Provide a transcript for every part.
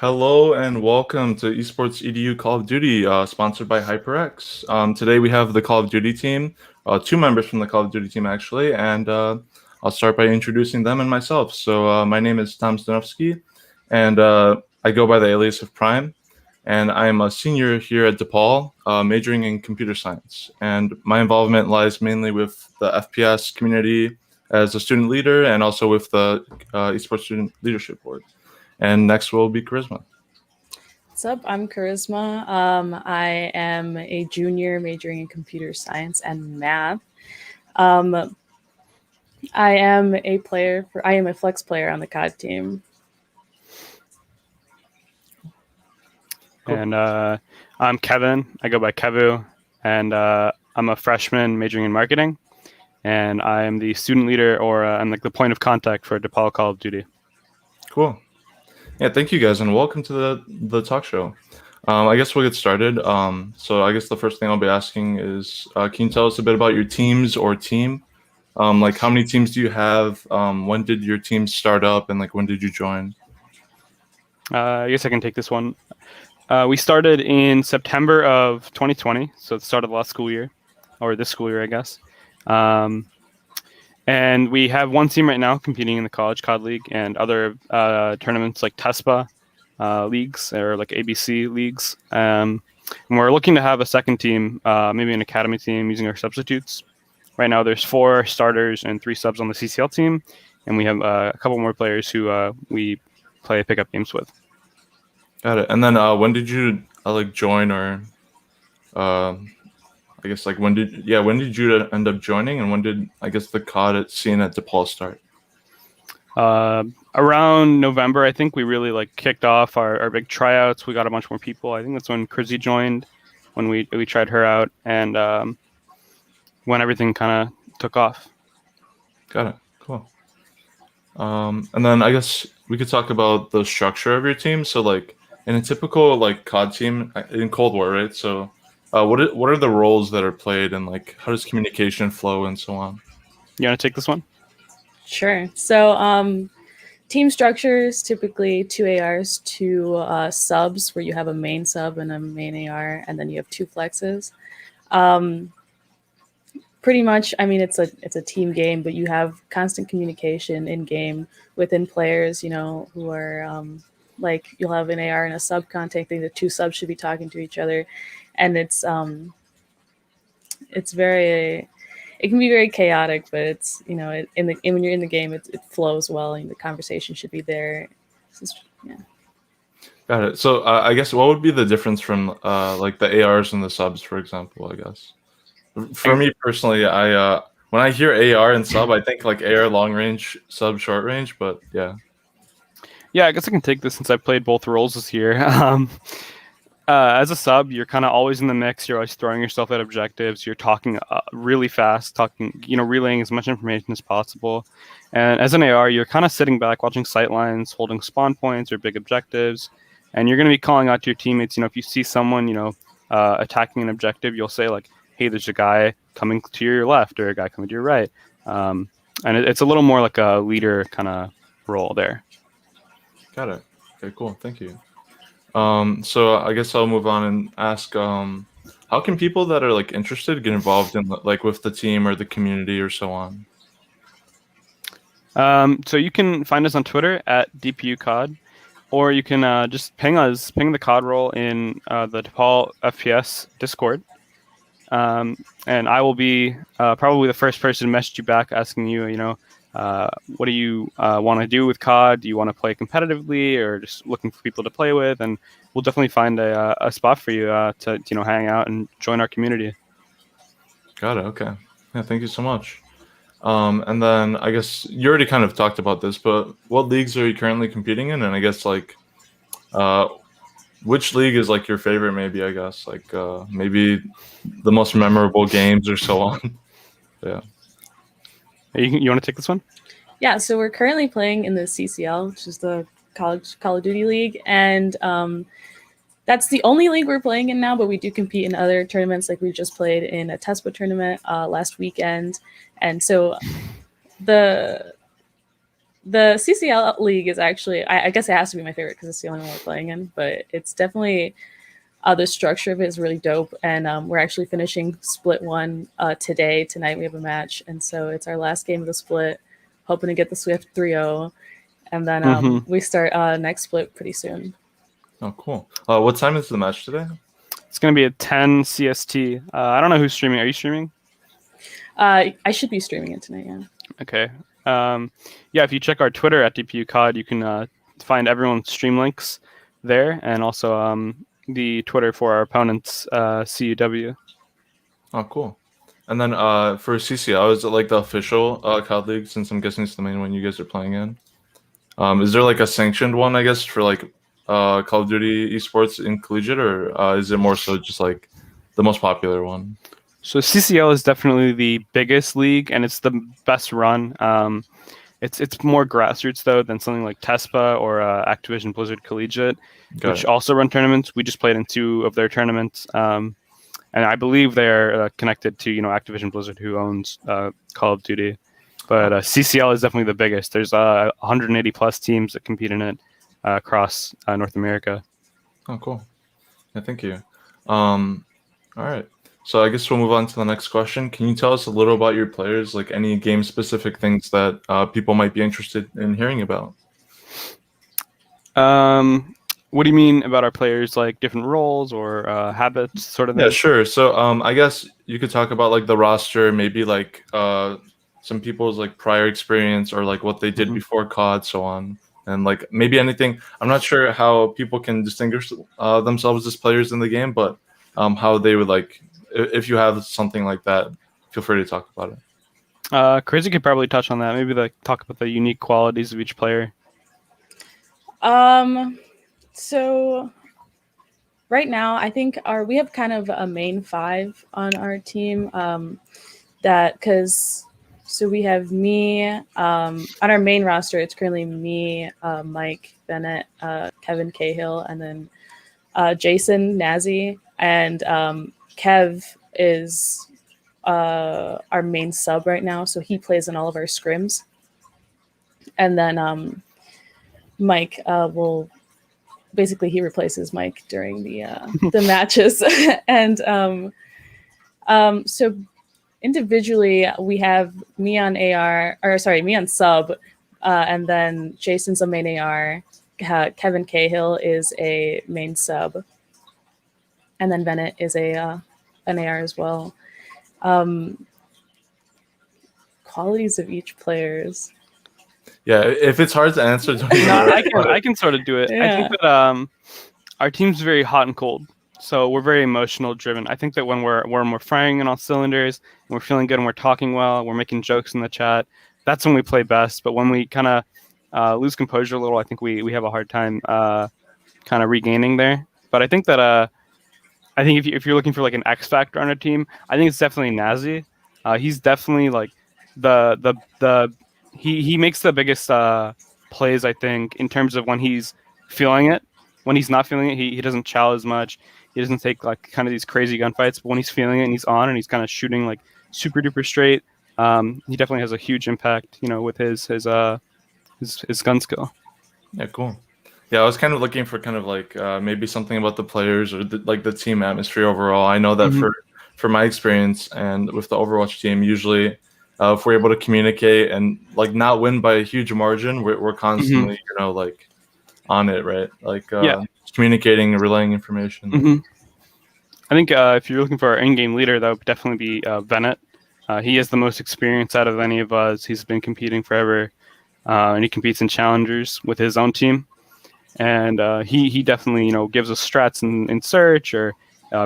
Hello and welcome to EsportsEDU Call of Duty, sponsored by HyperX. Today we have the Call of Duty team, two members from the Call of Duty team actually, and I'll start by introducing them and myself. So my name is Zanowski, and I go by the alias of Prime, and I'm a senior here at DePaul, majoring in computer science. And my involvement lies mainly with the FPS community as a student leader and also with the Esports Student Leadership Board. And next will be Charisma. What's up? I'm Charisma. I am a junior majoring in computer science and math. I am a flex player on the COD team. Cool. And I'm Kevin. I go by Kevu, and I'm a freshman majoring in marketing, and I am the student leader, or I'm like the point of contact for DePaul Call of Duty. Cool. Yeah, thank you guys, and welcome to the talk show. I guess we'll get started. So I guess the first thing I'll be asking is, can you tell us a bit about your teams or team? Like how many teams do you have? When did your team start up, and like when did you join? I guess I can take this one. We started in September of 2020, so the start of the last school year, or this school year, I guess. And we have one team right now competing in the College COD League and other tournaments like TESPA leagues or like ABC leagues. And we're looking to have a second team, maybe an academy team using our substitutes. Right now there's 4 starters and 3 subs on the CCL team. And we have a couple more players who we play pickup games with. Got it. And then when did you join, or I guess like when did you end up joining, and when did I guess the COD scene at DePaul start? Around November, I think we really kicked off our big tryouts. We got a bunch more people. I think that's when Chrissy joined, when we tried her out, and when everything kind of took off. Got it. Cool. And then I guess we could talk about the structure of your team. So like in a typical COD team in Cold War, right? So what are the roles that are played, and like how does communication flow and so on? You want to take this one? Sure. So team structure is typically 2 ARs, 2 subs, where you have a main sub and a main AR, and then you have 2 flexes. Pretty much, I mean, it's a team game, but you have constant communication in game within players, who are you'll have an AR and a sub contacting. The 2 subs should be talking to each other, and it can be very chaotic, but it's when you're in the game, it flows well, and the conversation should be there. Yeah. Got it. So I guess what would be the difference from like the ARs and the subs, for example? I guess for me personally, I when I hear AR and sub, I think like AR long range, sub short range. But yeah. Yeah, I guess I can take this since I've played both roles this year. As a sub, you're kind of always in the mix. You're always throwing yourself at objectives. You're talking really fast, relaying as much information as possible. And as an AR, you're kind of sitting back, watching sightlines, holding spawn points or big objectives. And you're going to be calling out to your teammates. If you see someone, attacking an objective, you'll say like, hey, there's a guy coming to your left or a guy coming to your right. And it's a little more like a leader kind of role there. Got it. Okay, cool. Thank you. So I guess I'll move on and ask, how can people that are interested get involved in with the team or the community or so on? So you can find us on Twitter at DPUCOD, or you can just ping the COD role in the DePaul FPS Discord. And I will be probably the first person to message you back asking you, what do you want to do with COD? Do you want to play competitively, or just looking for people to play with? And we'll definitely find a spot for you to hang out and join our community. Got it. Okay. Yeah. Thank you so much. And then I guess you already kind of talked about this, but what leagues are you currently competing in? And I guess which league is your favorite? Maybe I guess maybe the most memorable games or so on. Yeah. You want to take this one? Yeah, so we're currently playing in the CCL, which is the College Call of Duty League, and that's the only league we're playing in now, but we do compete in other tournaments. Like we just played in a TESPA tournament last weekend, and so the CCL League is actually, I guess it has to be my favorite because it's the only one we're playing in, but it's definitely, the structure of it is really dope. And we're actually finishing split 1 today. Tonight we have a match. And so it's our last game of the split, hoping to get the Swift 3-0. And then we start next split pretty soon. Oh, cool. What time is the match today? It's going to be at 10 CST. I don't know who's streaming. Are you streaming? I should be streaming it tonight, yeah. Okay. Yeah, if you check our Twitter at DPU COD, you can find everyone's stream links there, and also the Twitter for our opponents, CUW. Oh, cool. And then for CCL, is it like the official COD League, since I'm guessing it's the main one you guys are playing in? Is there like a sanctioned one, I guess, for like Call of Duty esports in collegiate, or is it more so just like the most popular one? So CCL is definitely the biggest league, and it's the best run. It's more grassroots though than something like TESPA or Activision Blizzard Collegiate, which also run tournaments. We just played in 2 of their tournaments, and I believe they're connected to Activision Blizzard, who owns Call of Duty. But CCL is definitely the biggest. There's 180 plus teams that compete in it across North America. Oh, cool. Yeah, thank you. All right. So I guess we'll move on to the next question. Can you tell us a little about your players, like any game-specific things that people might be interested in hearing about? What do you mean about our players, like different roles or habits, sort of thing? Yeah, sure. So I guess you could talk about like the roster, maybe like some people's like prior experience or like what they did before COD, so on. And like maybe anything. I'm not sure how people can distinguish themselves as players in the game, but how they would like, if you have something like that, feel free to talk about it. Crazy could probably touch on that. Maybe talk about the unique qualities of each player. So right now, I think we have kind of a main 5 on our team. So we have me on our main roster. It's currently me, Mike Bennett, Kevin Cahill, and then Jason Nazi, and Kev is our main sub right now, so he plays in all of our scrims. And then Mike will basically, he replaces Mike during the matches. And so individually we have me on me on sub, and then Jason's a main AR. Kevin Cahill is a main sub, and then Bennett is an AR as well. Qualities of each players. Yeah, if it's hard to answer, I can sort of do it. Yeah. I think that our team's very hot and cold, so we're very emotional driven. I think that when we're firing on all cylinders, and we're feeling good, and we're talking well, we're making jokes in the chat, that's when we play best. But when we kind of lose composure a little, I think we have a hard time kind of regaining there. But I think that I think if you're looking for like an X factor on a team, I think it's definitely Nazi. He's definitely like he makes the biggest plays, I think, in terms of when he's feeling it. When he's not feeling it, he doesn't chow as much. He doesn't take like kind of these crazy gunfights. But when he's feeling it and he's on and he's kind of shooting like super duper straight, he definitely has a huge impact, with his gun skill. Yeah, cool. Yeah, I was kind of looking for kind of like maybe something about the players or the team atmosphere overall. I know that for my experience and with the Overwatch team, usually if we're able to communicate and like not win by a huge margin, we're constantly like on it, right? Like communicating and relaying information. I think if you're looking for our in-game leader, that would definitely be Bennett. He has the most experience out of any of us. He's been competing forever, and he competes in challengers with his own team. And he definitely gives us strats in Search or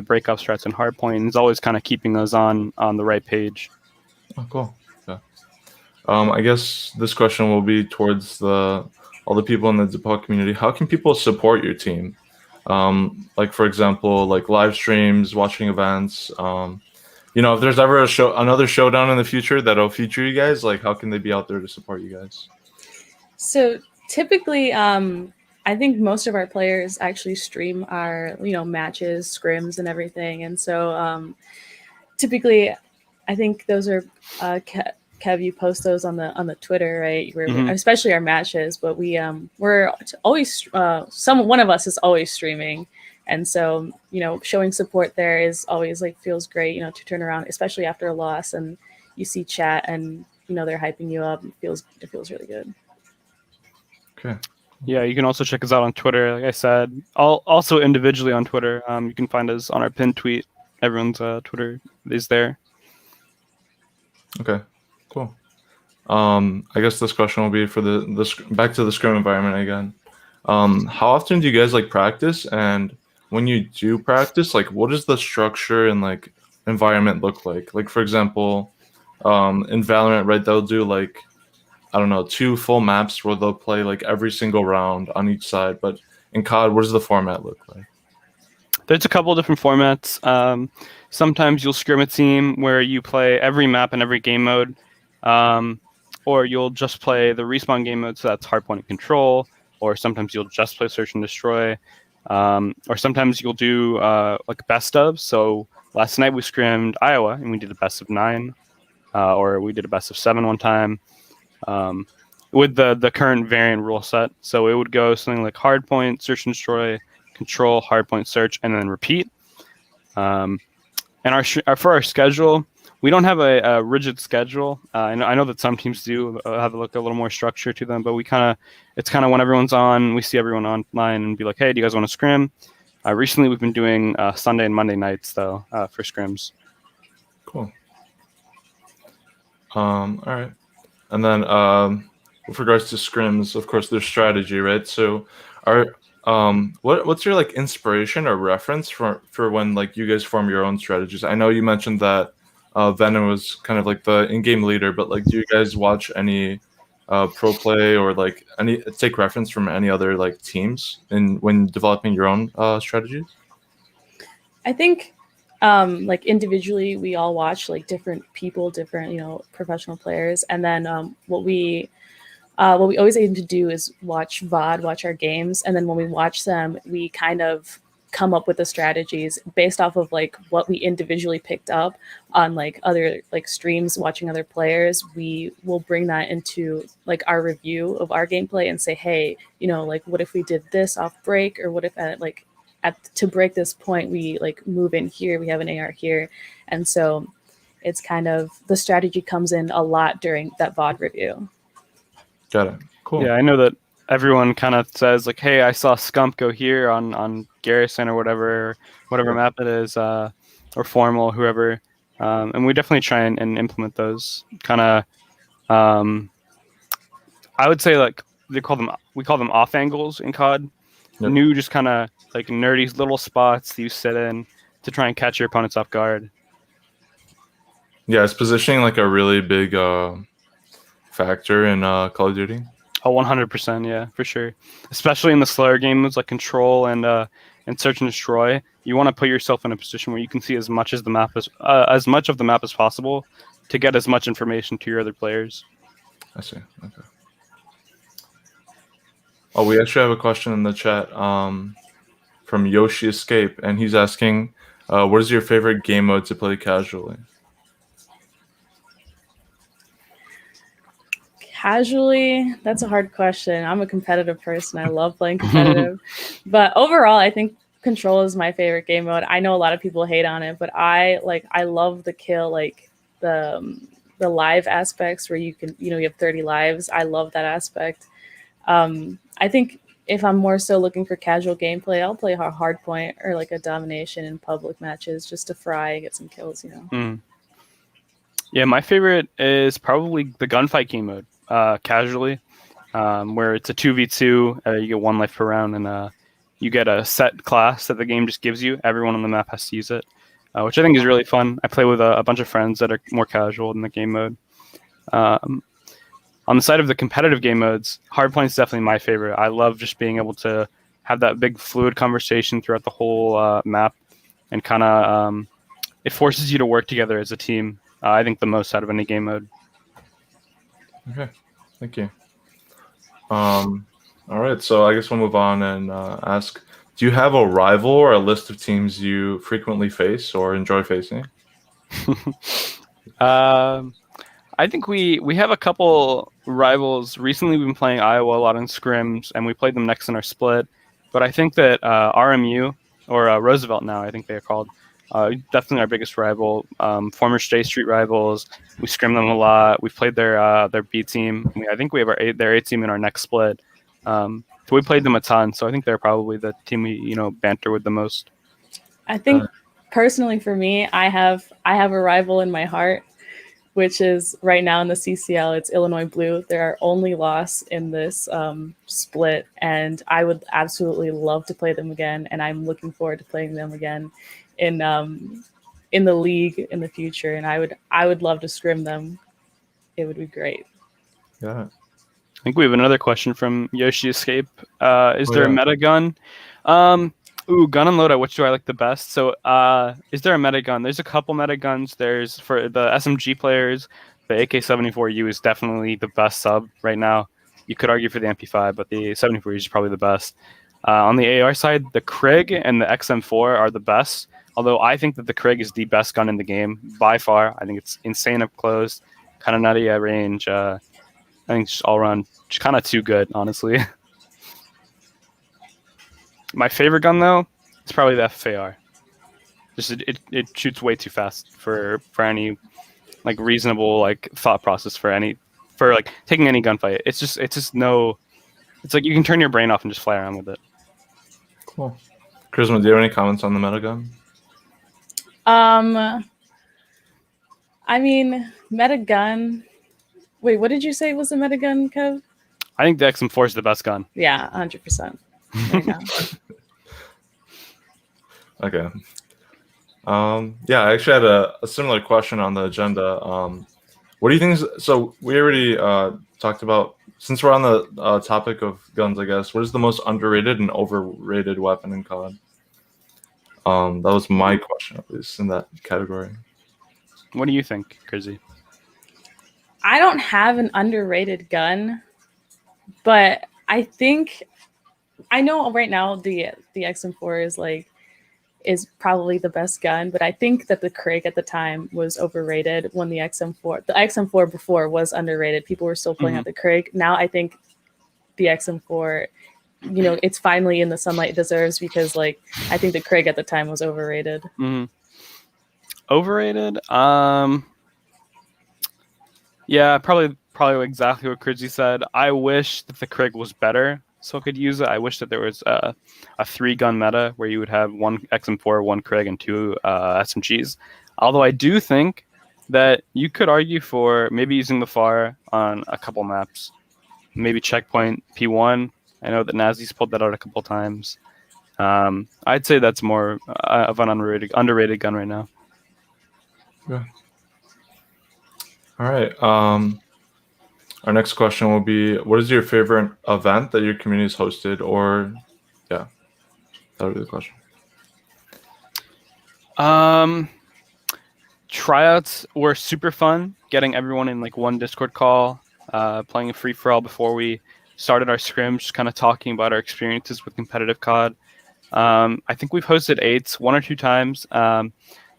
breakup strats in Hardpoint, and he's always kind of keeping us on the right page. Oh, cool. Yeah. I guess this question will be towards all the people in the DePaul community. How can people support your team? Like for example, like live streams, watching events. If there's ever another showdown in the future that'll feature you guys, like how can they be out there to support you guys? So typically, I think most of our players actually stream our, matches, scrims, and everything. And so typically, I think those are Kev, you post those on the Twitter, right? Mhm. Especially our matches, but we're always one of us is always streaming, and so showing support there is always like feels great. To turn around, especially after a loss, and you see chat and they're hyping you up. It feels really good. Okay. Yeah, you can also check us out on Twitter. Like I said, also individually on Twitter. You can find us on our pinned tweet. Everyone's Twitter is there. Okay. Cool. I guess this question will be for the back to the scrim environment again. How often do you guys like practice? And when you do practice, like what does the structure and like environment look like? Like for example, in Valorant, right, they'll do like I don't know, 2 full maps where they'll play like every single round on each side. But in COD, what does the format look like? There's a couple of different formats. Sometimes you'll scrim a team where you play every map and every game mode, or you'll just play the respawn game mode, so that's hardpoint and control, or sometimes you'll just play search and destroy, or sometimes you'll do like best of. So last night we scrimmed Iowa and we did a best of 9, or we did a best of 7 one time. With the current variant rule set, so it would go something like hardpoint, search and destroy, control, hardpoint, search, and then repeat. And for our schedule, we don't have a rigid schedule. I know that some teams do have a little more structure to them, but it's kind of when everyone's on, we see everyone online and be like, hey, do you guys want to scrim? Recently, we've been doing Sunday and Monday nights though for scrims. Cool. All right. And then with regards to scrims, of course, there's strategy, right? So what's your like inspiration or reference for when like you guys form your own strategies? I know you mentioned that Venom was kind of like the in-game leader, but like do you guys watch any pro play or like take reference from any other like teams when developing your own strategies? I think like individually we all watch like different people, different professional players, and then what we always aim to do is watch VOD, watch our games, and then when we watch them, we kind of come up with the strategies based off of like what we individually picked up on like other like streams, watching other players. We will bring that into like our review of our gameplay and say, hey, like what if we did this off break, or what if to break this point we like move in here, we have an AR here, and so it's kind of the strategy comes in a lot during that VOD review. Got it. Cool. Yeah, I know that everyone kind of says like, "Hey, I saw Scump go here on Garrison or whatever map it is, or Formal, whoever," and we definitely try and implement those kind of. I would say like we call them off angles in COD. Yep. New, just kind of like nerdy little spots that you sit in to try and catch your opponents off guard. Yeah, is positioning like a really big factor in Call of Duty? Oh, 100%, yeah, for sure. Especially in the slower games like Control and Search and Destroy, you want to put yourself in a position where you can see as much of the map as possible to get as much information to your other players. I see. Okay. Oh, we actually have a question in the chat from Yoshi Escape, and he's asking, what is your favorite game mode to play casually? Casually, that's a hard question. I'm a competitive person. I love playing competitive. But overall, I think Control is my favorite game mode. I know a lot of people hate on it, but I love the kill, like the live aspects where you can, you have 30 lives. I love that aspect. I think if I'm more so looking for casual gameplay, I'll play a hardpoint or like a domination in public matches just to fry and get some kills, Yeah, my favorite is probably the gunfight game mode, casually, where it's a 2v2, you get 1 life per round, and you get a set class that the game just gives you. Everyone on the map has to use it, which I think is really fun. I play with a bunch of friends that are more casual in the game mode. On the side of the competitive game modes, Hardpoint is definitely my favorite. I love just being able to have that big fluid conversation throughout the whole map, and kind of it forces you to work together as a team. I think the most out of any game mode. Okay, thank you. All right, so I guess we'll move on and ask, do you have a rival or a list of teams you frequently face or enjoy facing? I think we have a couple rivals. Recently, we've been playing Iowa a lot in scrims, and we played them next in our split. But I think that RMU, or Roosevelt now, I think they are called, definitely our biggest rival. Former State Street rivals. We scrim them a lot. We've played their B team. I think we have their A team in our next split. So we played them a ton. So I think they're probably the team we banter with the most. I think personally for me, I have a rival in my heart, which is right now in the CCL, it's Illinois Blue. They're our only loss in this split, and I would absolutely love to play them again, and I'm looking forward to playing them again in the league in the future, and I would love to scrim them. It would be great. Yeah. I think we have another question from Yoshi Escape. Is there a meta gun? Gun and loadout, which do I like the best? So is there a meta gun? There's a couple meta guns. There's, for the SMG players, the AK-74U is definitely the best sub right now. You could argue for the MP5, but the 74U is probably the best. On the AR side, the Krig and the XM4 are the best, although I think that the Krig is the best gun in the game by far. I think it's insane up close, kind of nutty at range. I think just all around, just kind of too good, honestly. My favorite gun, though, is probably the FFAR. Just it shoots way too fast for any like reasonable like thought process for like taking any gunfight. It's just like you can turn your brain off and just fly around with it. Cool. Charisma, do you have any comments on the meta gun? I mean, meta gun. Wait, what did you say was the meta gun, Kev? I think the XM4 is the best gun. Yeah, 100%. Right now. Okay. Yeah, I actually had a similar question on the agenda. What do you think so we already talked about, since we're on the topic of guns, I guess, what is the most underrated and overrated weapon in COD? That was my question, at least, in that category. What do you think, Krizzy? I don't have an underrated gun, but I think I know right now the XM4 is probably the best gun, but I think that the Krig at the time was overrated when the XM4 before was underrated. People were still playing out the Krig. Now I think the XM4, it's finally in the sunlight it deserves, because I think the Krig at the time was overrated. Overrated? Yeah, probably exactly what Krizzy said. I wish that the Krig was better, so I could use it. I wish that there was a 3-gun meta where you would have one XM4, one Krig, and 2 SMGs. Although I do think that you could argue for maybe using the FAR on a couple maps. Maybe Checkpoint P1. I know that Nazi's pulled that out a couple times. I'd say that's more of an underrated gun right now. Yeah. All right. Our next question will be, what is your favorite event that your community has hosted? Or, yeah, that would be the question. Tryouts were super fun. Getting everyone in one Discord call, playing a free-for-all before we started our scrims, just kind of talking about our experiences with competitive COD. I think we've hosted 8s 1 or 2 times.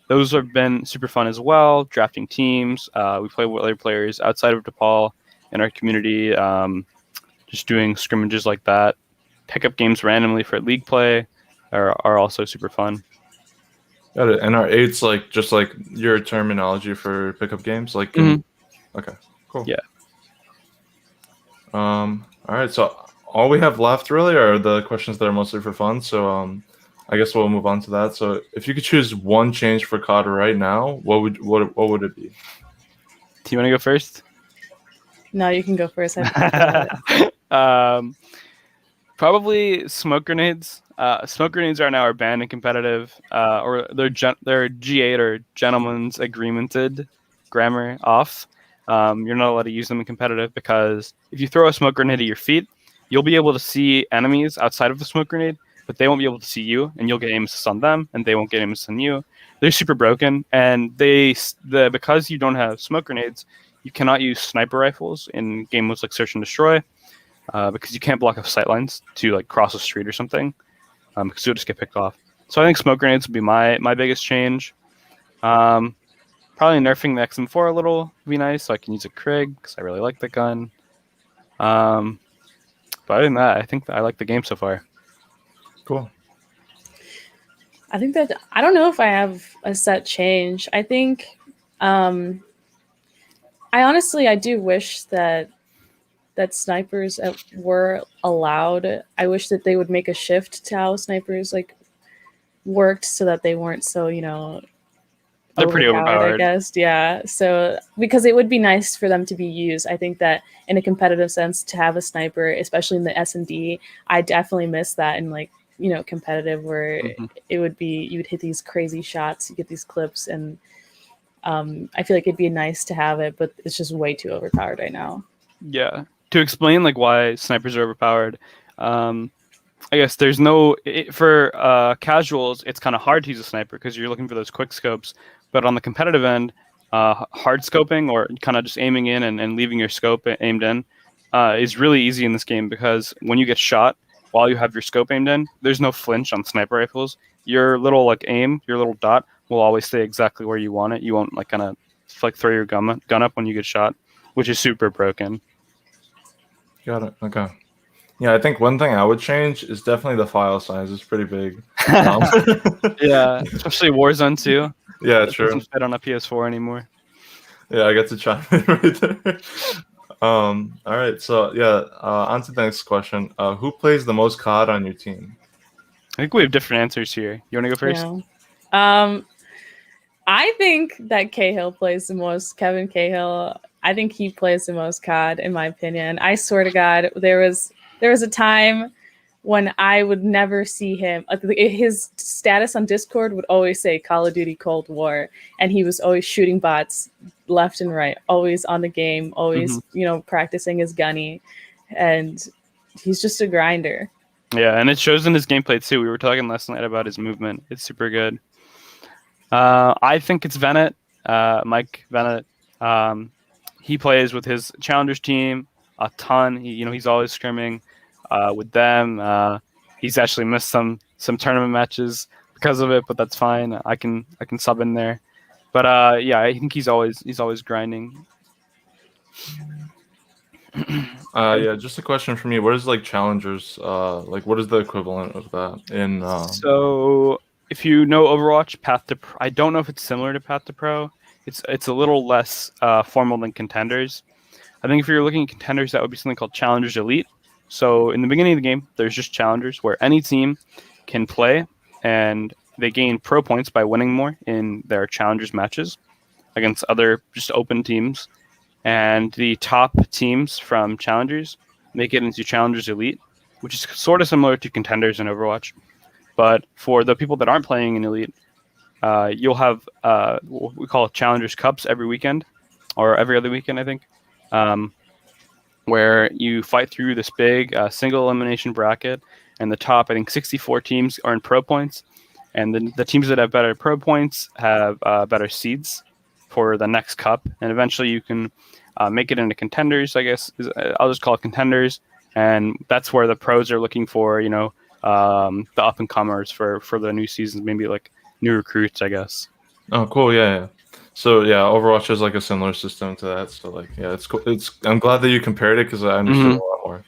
Those have been super fun as well. Drafting teams. We play with other players outside of DePaul in our community. Just doing scrimmages like that. Pick up games randomly for league play are also super fun. Got it. And are 8s just like your terminology for pickup games? Okay, cool. Yeah. All right. So all we have left really are the questions that are mostly for fun. So I guess we'll move on to that. So if you could choose one change for COD right now, what would it be? Do you want to go first? No, you can go first. Probably smoke grenades. Smoke grenades are now banned in competitive, or they're G8 or gentleman's agreemented grammar off. You're not allowed to use them in competitive, because if you throw a smoke grenade at your feet, you'll be able to see enemies outside of the smoke grenade, but they won't be able to see you, and you'll get aim assist on them, and they won't get aim assist on you. They're super broken, and because you don't have smoke grenades, you cannot use sniper rifles in game modes like Search and Destroy, because you can't block off sightlines to cross a street or something, because you'll just get picked off. So I think smoke grenades would be my biggest change. Probably nerfing the XM4 a little would be nice, so I can use a Krig because I really like the gun. But other than that, I think that I like the game so far. Cool. I think that I don't know if I have a set change. I think I do wish that snipers were allowed. I wish that they would make a shift to how snipers like worked so that they weren't so, They're pretty overpowered. I guess. Yeah. So because it would be nice for them to be used. I think that in a competitive sense to have a sniper, especially in the S&D, I definitely miss that in like, competitive where it would be you would hit these crazy shots, you get these clips, and I feel like it'd be nice to have it, but it's just way too overpowered right now. Yeah. To explain like why snipers are overpowered, I guess there's no for casuals. It's kind of hard to use a sniper because you're looking for those quick scopes. But on the competitive end, hard scoping or kind of just aiming in and leaving your scope aimed in is really easy in this game because when you get shot while you have your scope aimed in, there's no flinch on sniper rifles. Your little like aim, your little dot will always stay exactly where you want it. You won't like kind of like throw your gun up when you get shot, which is super broken. Got it. Okay. Yeah, I think one thing I would change is definitely the file size. It's pretty big. Yeah, especially Warzone 2. Yeah, It true. doesn't fit on a PS4 anymore. Yeah, I get to chime in right there. All right, so yeah, on to the next question. Who plays the most COD on your team? I think we have different answers here. You want to go first? Yeah. I think that Cahill plays the most. Kevin Cahill. I think he plays the most COD, in my opinion. I swear to God, there was a time when I would never see him. His status on Discord would always say Call of Duty Cold War, and he was always shooting bots left and right, always on the game, always practicing his gunny, and he's just a grinder. Yeah, and it shows in his gameplay too. We were talking last night about his movement. It's super good. I think it's Venet, Mike Venet. He plays with his challengers team a ton. He's always scrimming with them. He's actually missed some tournament matches because of it, but that's fine. I can sub in there. But yeah, I think he's always grinding. Yeah, just a question for me. What is like challengers? Like, what is the equivalent of that in? So if you know Overwatch, Path to Pro, I don't know if it's similar to Path to Pro. It's a little less formal than Contenders. I think if you're looking at Contenders, that would be something called Challengers Elite. So in the beginning of the game, there's just Challengers where any team can play and they gain pro points by winning more in their Challengers matches against other just open teams. And the top teams from Challengers make it into Challengers Elite, which is sort of similar to Contenders in Overwatch. But for the people that aren't playing in Elite, you'll have what we call Challengers Cups every weekend, or every other weekend, I think, where you fight through this big single elimination bracket, and the top, I think, 64 teams earn pro points, and the teams that have better pro points have better seeds for the next cup, and eventually you can make it into Contenders, I guess. I'll just call it Contenders, and that's where the pros are looking for, the up-and-comers for the new seasons, maybe like new recruits, I guess. Oh, cool. Yeah. So yeah, Overwatch has like a similar system to that. So like, yeah, it's cool. I'm glad that you compared it because I understood a lot more.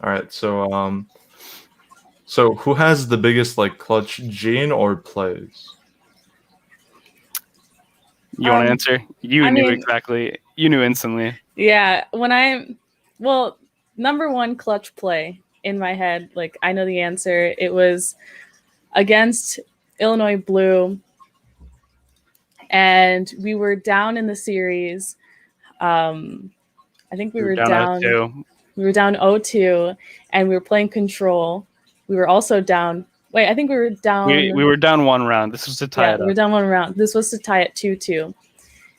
All right. So so who has the biggest like clutch gene or plays? You want to answer? You knew exactly. You knew instantly. Yeah. Number one clutch play in my head, like I know the answer. It was against Illinois Blue, and we were down in the series. I think we were down 0-2. We were down 0-2, and we were playing Control. We were also down. Wait, I think we were down. We were down one round. This was to tie it up. We were down one round. This was to tie it 2-2,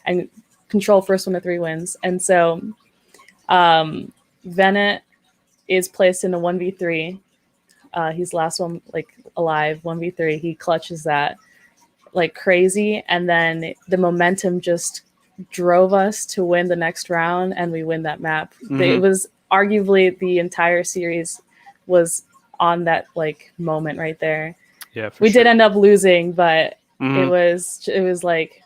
and Control first one to 3 wins. And so, Venet is placed in a 1v3. He's last one like alive, 1v3. He clutches that like crazy, and then the momentum just drove us to win the next round, and we win that map. It was arguably the entire series was on that like moment right there. Yeah, we did end up losing, but it was like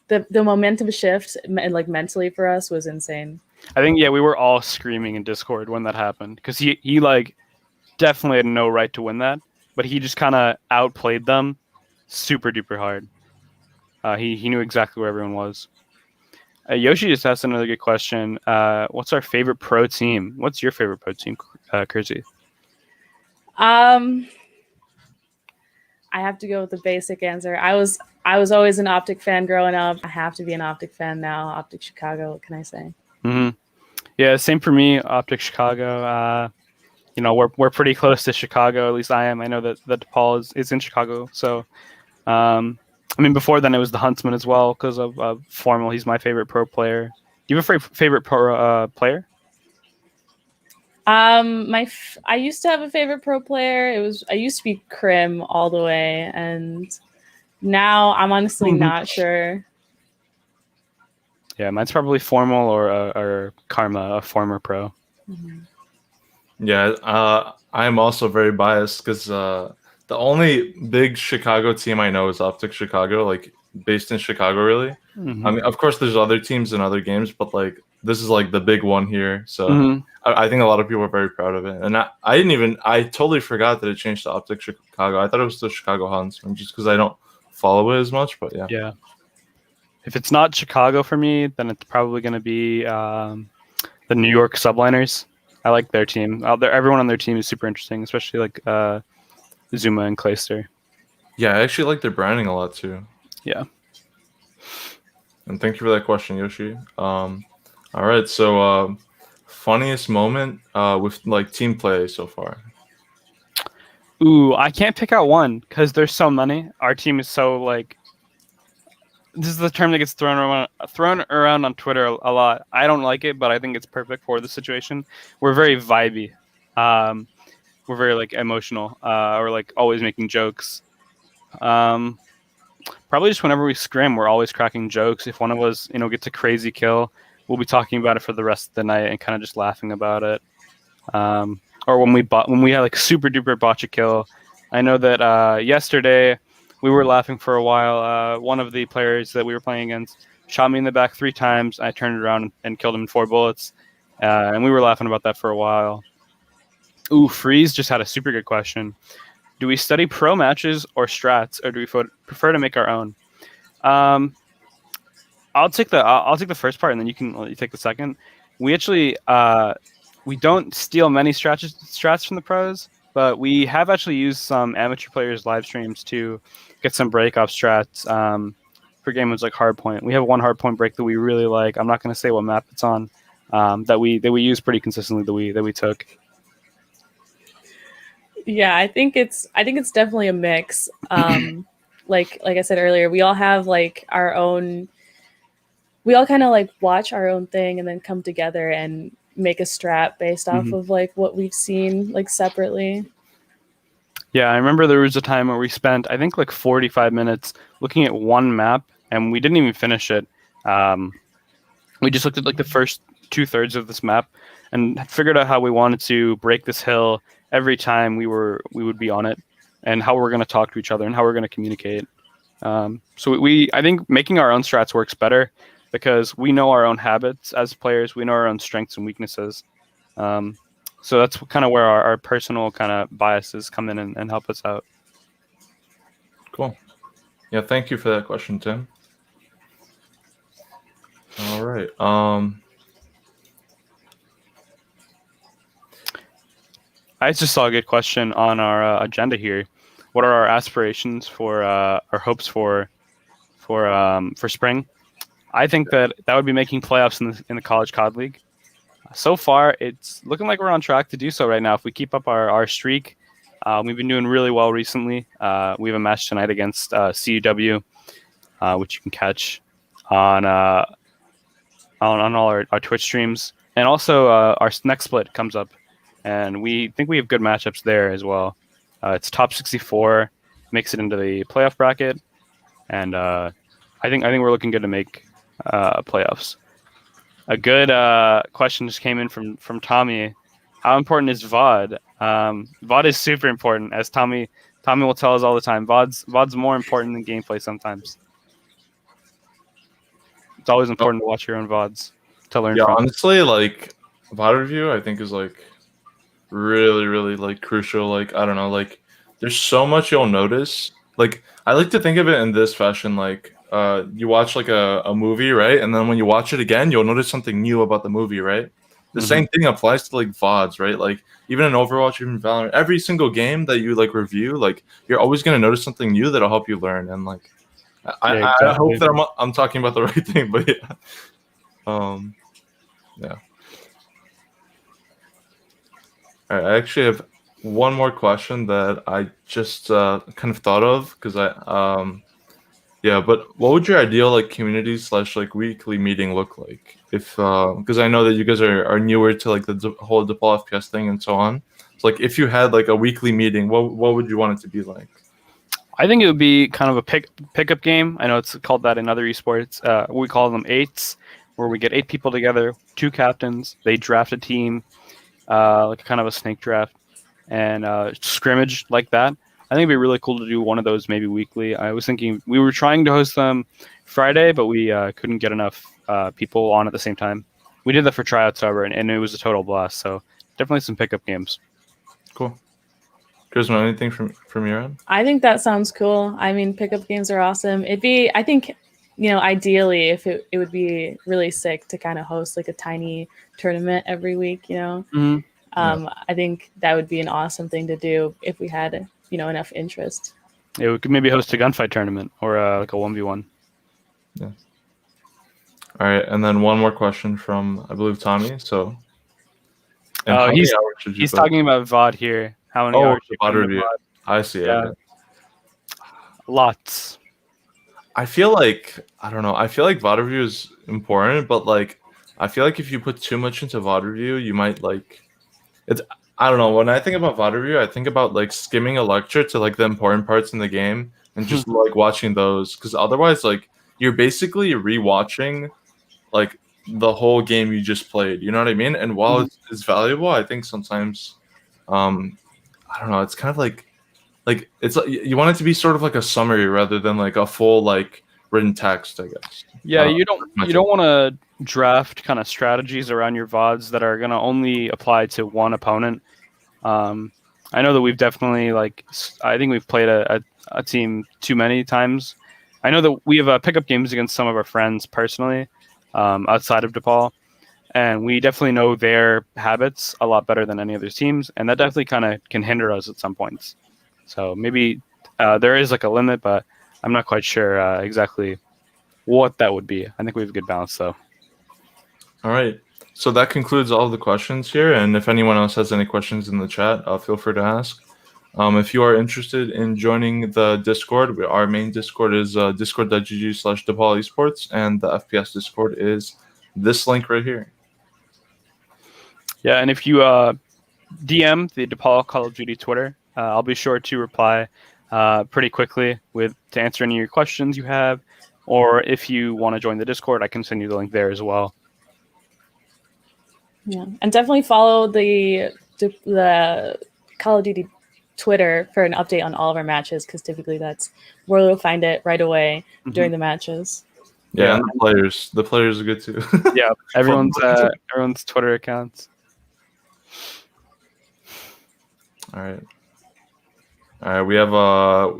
the momentum shift like mentally for us was insane. I think we were all screaming in Discord when that happened because he like definitely had no right to win that, but he just kind of outplayed them super duper hard. He knew exactly where everyone was. Yoshi just asked another good question. What's our favorite pro team? What's your favorite pro team, Kersey? I have to go with the basic answer. I was always an Optic fan growing up. I have to be an Optic fan now. Optic Chicago. What can I say? Mm-hmm. Yeah, same for me. Optic Chicago. We're pretty close to Chicago. At least I am. I know that DePaul is in Chicago. So, before then it was the Huntsman as well because of Formal. He's my favorite pro player. Do you have a favorite pro player? I used to have a favorite pro player. I used to be Crim all the way, and now I'm honestly not sure. Yeah, mine's probably Formal or Karma, a former pro. Mm-hmm. Yeah, I'm also very biased because the only big Chicago team I know is Optic Chicago, like based in Chicago, really. Mm-hmm. I mean, of course, there's other teams in other games, but like this is like the big one here. So I think a lot of people are very proud of it. And I totally forgot that it changed to Optic Chicago. I thought it was the Chicago Huntsman just because I don't follow it as much. But yeah. Yeah. If it's not Chicago for me, then it's probably going to be the New York Subliners. I like their team. Everyone on their team is super interesting, especially like Zuma and Clayster. Yeah, I actually like their branding a lot too. Yeah. And thank you for that question, Yoshi. All right, so funniest moment with like team play so far. Ooh, I can't pick out one because there's so many. Our team is so like. This is the term that gets thrown around on Twitter a lot. I don't like it, but I think it's perfect for the situation. We're very vibey. We're very like emotional. We're like always making jokes. Probably just whenever we scrim, we're always cracking jokes. If one of us, gets a crazy kill, we'll be talking about it for the rest of the night and kind of just laughing about it. Or when we had like super duper botch a kill. I know that yesterday. We were laughing for a while. One of the players that we were playing against shot me in the back 3 times. I turned around and killed him in 4 bullets. And we were laughing about that for a while. Ooh, Freeze just had a super good question. Do we study pro matches or strats, or do we prefer to make our own? I'll take the first part, and then you take the second. We actually we don't steal many strats from the pros, but we have actually used some amateur players' live streams to get some break-off strats for games like Hardpoint. We have one Hardpoint break that we really like. I'm not going to say what map it's on. That we use pretty consistently that we took. Yeah, I think it's definitely a mix. Like I said earlier, we all have like our own. We all kind of like watch our own thing and then come together and make a strat based off of like what we've seen like separately. Yeah, I remember there was a time where we spent, I think, like 45 minutes looking at one map, and we didn't even finish it. We just looked at like the first 2/3 of this map and figured out how we wanted to break this hill every time we would be on it, and how we're going to talk to each other and how we're going to communicate. So I think making our own strats works better because we know our own habits as players. We know our own strengths and weaknesses. So that's kind of where our personal kind of biases come in and help us out. Cool. Yeah, thank you for that question, Tim. All right. I just saw a good question on our agenda here. What are our aspirations for our hopes for spring? I think that would be making playoffs in the College COD League. So far, it's looking like we're on track to do so right now. If we keep up our streak, we've been doing really well recently. We have a match tonight against CEW, which you can catch on all our Twitch streams. And also, our next split comes up, and we think we have good matchups there as well. It's top 64, makes it into the playoff bracket, and I think we're looking good to make playoffs. A good question just came in from Tommy. How important is Vod? Vod is super important, as Tommy will tell us all the time. Vod's more important than gameplay sometimes. It's always important to watch your own VODs to learn Yeah, from. honestly, like VOD review, I think is like really like crucial. Like I don't know, like there's so much you'll notice. Like I like to think of it in this fashion, like you watch like a movie, right? And then when you watch it again, you'll notice something new about the movie, right? The same thing applies to like VODs, right? Like even in Overwatch, even Valorant, every single game that you like review, like you're always gonna notice something new that'll help you learn. And like I hope Exactly. that I'm talking about the right thing, but yeah. Yeah. All right, I actually have one more question that I just kind of thought of because yeah, but what would your ideal like community / like weekly meeting look like if because I know that you guys are newer to like the whole DePaul FPS thing and so on. So like if you had like a weekly meeting, what would you want it to be like? I think it would be kind of a pickup game. I know it's called that in other esports. We call them eights, where we get 8 people together, 2 captains. They draft a team, like kind of a snake draft, and scrimmage like that. I think it'd be really cool to do one of those maybe weekly. I was thinking we were trying to host them Friday, but we couldn't get enough people on at the same time. We did that for tryouts, however, and it was a total blast. So definitely some pickup games. Cool. Charisma, anything from your end? I think that sounds cool. I mean, pickup games are awesome. I think, ideally, if it would be really sick to kind of host like a tiny tournament every week, Mm-hmm. I think that would be an awesome thing to do if we had, enough interest. Yeah, we could maybe host a gunfight tournament or like a 1v1. Yeah. All right, and then one more question from I believe Tommy. So, he's talking about VOD here. How many hours the VOD review? VOD? I see. Yeah. Okay. Lots. I feel like I don't know. I feel like VOD review is important, but like I feel like if you put too much into VOD review, you might like it's. I don't know. When I think about VOD review, I think about like skimming a lecture to like the important parts in the game and just like watching those, because otherwise, like you're basically rewatching like the whole game you just played. You know what I mean? And while it's valuable, I think sometimes, I don't know. It's kind of like it's like you want it to be sort of like a summary rather than like a full like written text, I guess. Yeah, you don't want to draft kind of strategies around your VODs that are going to only apply to one opponent. I know that we've definitely I think we've played a team too many times. I know that we have pickup games against some of our friends personally outside of DePaul, and we definitely know their habits a lot better than any other teams, and that definitely kind of can hinder us at some points. So maybe there is like a limit, but I'm not quite sure exactly what that would be. I think we have a good balance, though. All right. So that concludes all of the questions here. And if anyone else has any questions in the chat, feel free to ask. If you are interested in joining the Discord, our main Discord is discord.gg/DePaul Esports, and the FPS Discord is this link right here. Yeah, and if you DM the DePaul Call of Duty Twitter, I'll be sure to reply pretty quickly to answer any of your questions you have. Or if you want to join the Discord, I can send you the link there as well. Yeah, and definitely follow the Call of Duty Twitter for an update on all of our matches, because typically that's where you'll find it right away during the matches. Yeah, and the players are good too. Yeah, everyone's Twitter accounts. All right. We have a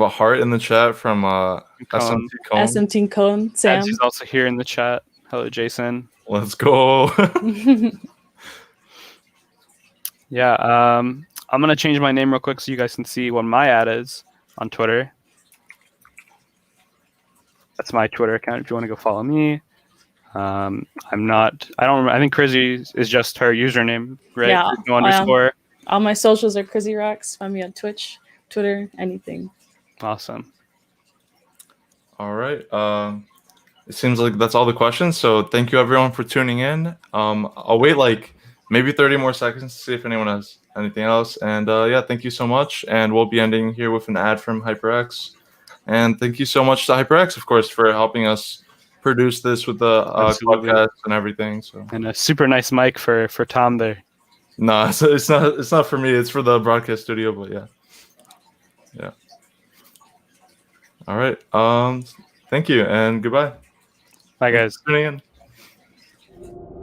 heart in the chat from SMT Cone. SMT Cone, Sam. He's also here in the chat. Hello, Jason. Let's go. Yeah, I'm gonna change my name real quick so you guys can see what my ad is on Twitter. That's my Twitter account if you want to go follow me. I think Crizzy is just her username, right? Yeah. No underscore. All my socials are Crizzy Rocks. Find me on Twitch, Twitter, anything. Awesome. All right. It seems like that's all the questions. So thank you everyone for tuning in. I'll wait like maybe 30 more seconds to see if anyone has anything else. And yeah, thank you so much. And we'll be ending here with an ad from HyperX. And thank you so much to HyperX, of course, for helping us produce this with the podcast and everything. So and a super nice mic for Tom there. No, it's not for me. It's for the broadcast studio. But yeah. All right. Thank you and goodbye. Bye, guys. Thanks for tuning in.